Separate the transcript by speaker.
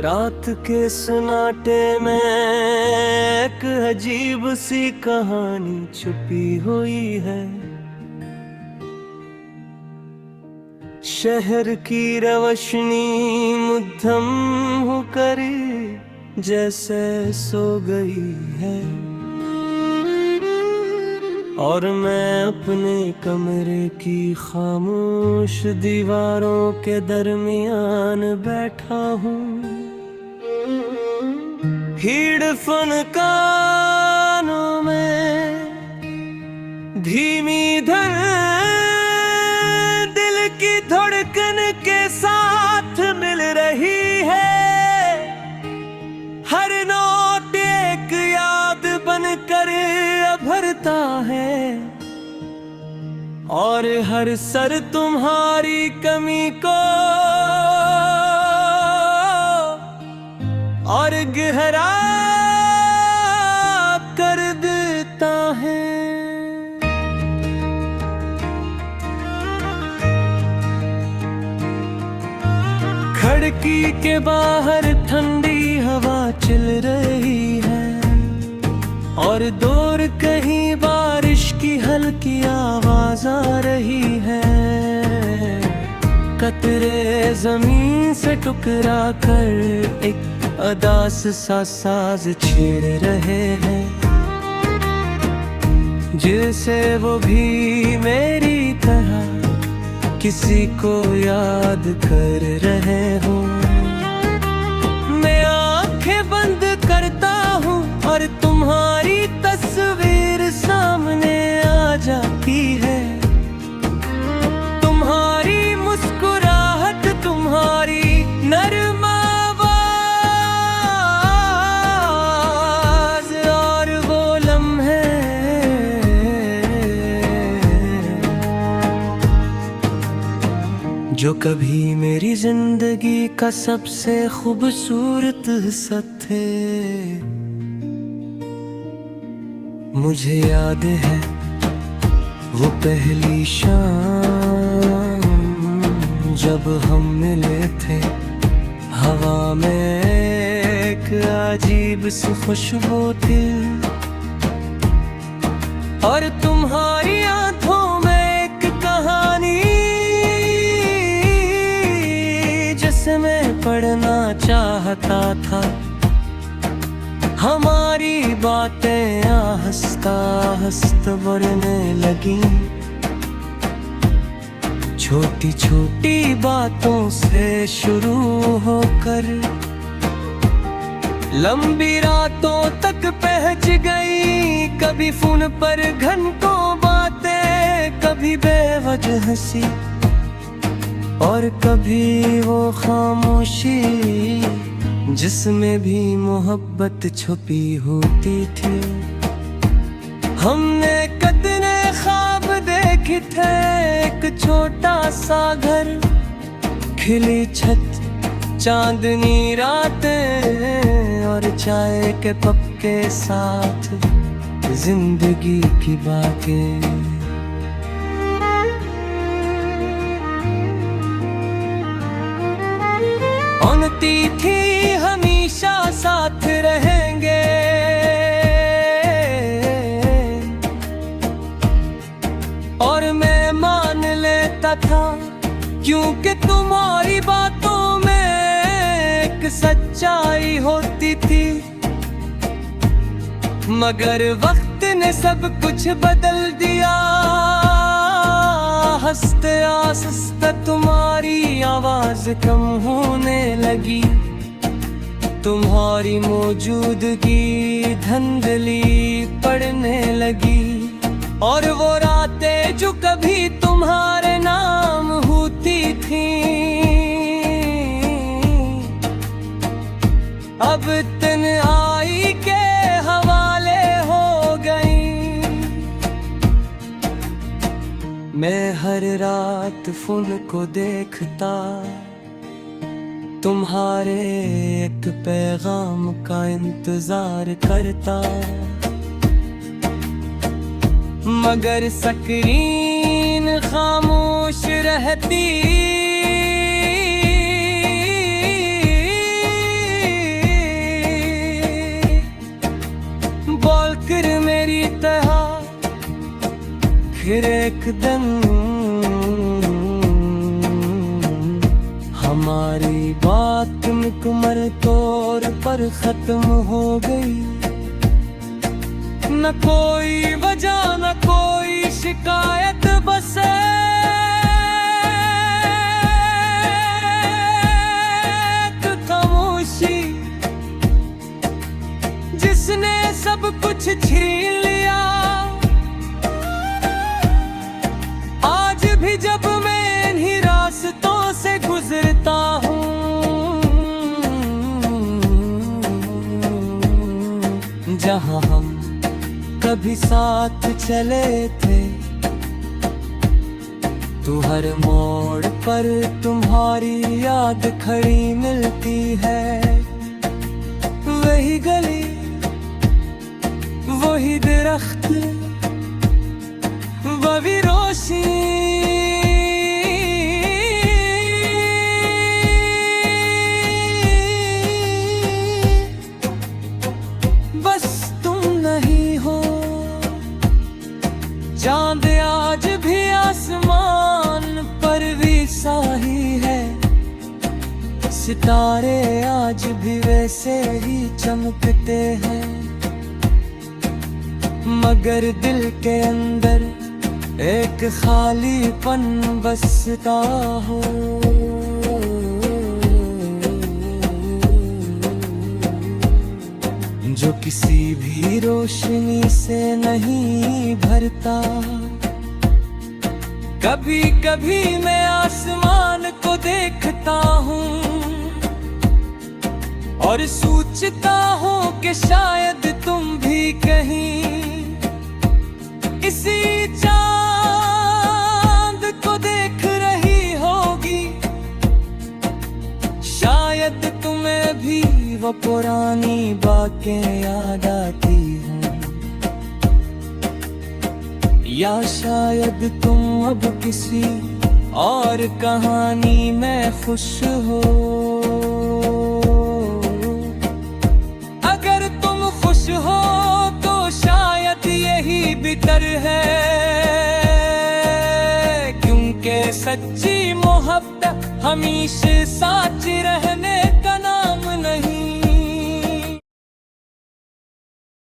Speaker 1: रात के सन्नाटे में एक अजीब सी कहानी छुपी हुई है। शहर की रोशनी मध्यम होकर जैसे सो गई है, और मैं अपने कमरे की खामोश दीवारों के दरमियान बैठा हूँ। हेडफोन कानों में धीमी धड़ दिल की धड़कन के साथ मिल रही है। हर नोट एक याद बनकर भरता है, और हर सर तुम्हारी कमी को और गहरा कर देता है। खिड़की के बाहर ठंडी हवा चल रही है, और दूर कहीं बारिश की हल्की आवाज आ रही है। कतरे जमीन से टकरा कर एक अदास सा साज छेड़ रहे हैं, जिसे वो भी मेरी तरह किसी को याद कर रहे हो। मैं आंखें बंद करता हूँ और तुम्हारी तस्वीर सामने आ जाती है। तुम्हारी मुस्कुराहट, तुम्हारी नरम आवाज और वो लम्हे जो कभी मेरी जिंदगी का सबसे खूबसूरत हिस्सा थे। मुझे याद है वो पहली शाम जब हम मिले थे। हवा में एक अजीब सी खुशबू थी, और तुम्हारी आंखों में एक कहानी जिसमें पढ़ना चाहता था। हमारी बातें आहिस्ता आहिस्ता बढ़ने लगी, छोटी छोटी बातों से शुरू होकर लंबी रातों तक पहुंच गई। कभी फोन पर घंटों बातें, कभी बेवजह हंसी, और कभी वो खामोशी जिसमें भी मोहब्बत छुपी होती थी। हमने कितने ख्वाब देखे थे, एक छोटा सा घर, खिली छत, चांदनी रातें, और चाय के कप के साथ जिंदगी की बातें। उनती थी हमेशा साथ रहेंगे, और मैं मान लेता था क्योंकि तुम्हारी बातों में एक सच्चाई होती थी। मगर वक्त ने सब कुछ बदल दिया। हंसते आहिस्ता तुम्हारी आवाज कम होने लगी, तुम्हारी मौजूदगी धुंधली पड़ने लगी, और वो रातें जो कभी तुम्हारे नाम होती थी अब तन्हाई के हवाले हो गई। मैं हर रात फोन को देखता, तुम्हारे एक पैगाम का इंतजार करता, मगर स्क्रीन खामोश रहती। फिर एक दिन हमारी बात मुकम्मल तौर पर खत्म हो गई। न कोई वजह न कोई शिकायत, बस एक खामोशी जिसने सब कुछ छीन लिया। आज भी जब मैं इन्हीं रास्तों से गुजरता हूँ, जहाँ हम कभी साथ चले थे, तो हर मोड़ पर तुम्हारी याद खड़ी मिलती है। वही गली, वही दरख्त, वही रोशनी, बस तुम नहीं हो। चांद आज भी आसमान पर भी साही है, सितारे आज भी वैसे ही चमकते हैं, मगर दिल के अंदर एक खालीपन बसता हो। जो किसी भी रोशनी से नहीं भरता। कभी कभी मैं आसमान को देखता हूँ और सोचता हूँ कि शायद तुम भी कहीं इसी चांद को देख रही होगी। शायद तुम्हें भी वो पुरानी बातें याद आती हों, या शायद तुम अब किसी और कहानी में खुश हो। अगर तुम खुश हो तो शायद यही बेहतर है, क्योंकि सच्ची मोहब्बत हमेशा साथ रहे।